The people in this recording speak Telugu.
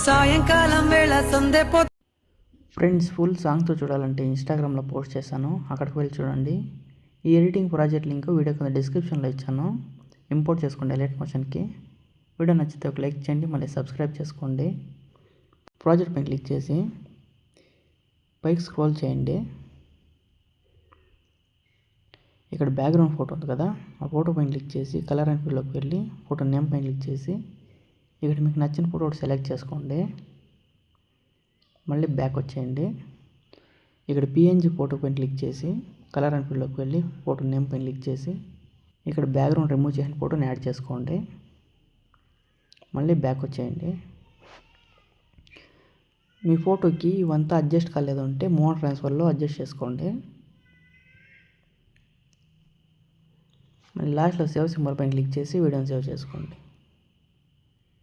సాయంకాలం వేళ సందే ఫ్రెండ్స్, ఫుల్ సాంగ్తో చూడాలంటే ఇన్స్టాగ్రామ్లో పోస్ట్ చేశాను, అక్కడికి వెళ్ళి చూడండి. ఈ ఎడిటింగ్ ప్రాజెక్ట్ లింక్ వీడియో కింద డిస్క్రిప్షన్లో ఇచ్చాను. ఇంపోర్ట్ చేసుకోండి ఎలైట్ మోషన్కి. వీడియో నచ్చితే ఒక లైక్ చేయండి, మళ్ళీ సబ్స్క్రైబ్ చేసుకోండి. ప్రాజెక్ట్ పైన క్లిక్ చేసి పైకి స్క్రోల్ చేయండి. ఇక్కడ బ్యాక్గ్రౌండ్ ఫోటో ఉంది కదా, ఆ ఫోటో పైన క్లిక్ చేసి కలర్ అండ్ ఫీల్డ్లోకి వెళ్ళి ఫోటో నేమ్ పైన క్లిక్ చేసి ఇక్కడ మీకు నచ్చిన ఫోటో ఒకటి సెలెక్ట్ చేసుకోండి. మళ్ళీ బ్యాక్ వచ్చేయండి. ఇక్కడ పిఎన్జీ ఫోటో పైన క్లిక్ చేసి కలర్ అండ్ ఫీల్డ్లోకి వెళ్ళి ఫోటో నేమ్ పైన క్లిక్ చేసి ఇక్కడ బ్యాక్గ్రౌండ్ రిమూవ్ చేసిన ఫోటోని యాడ్ చేసుకోండి. మళ్ళీ బ్యాక్ వచ్చేయండి. మీ ఫోటోకి ఇవంతా అడ్జస్ట్ కాలేదు అంటే మోడ్ ట్రాన్స్ఫర్లో అడ్జస్ట్ చేసుకోండి. మళ్ళీ లాస్ట్లో సేవ్ సింబల్ పైన క్లిక్ చేసి వీడియోని సేవ్ చేసుకోండి.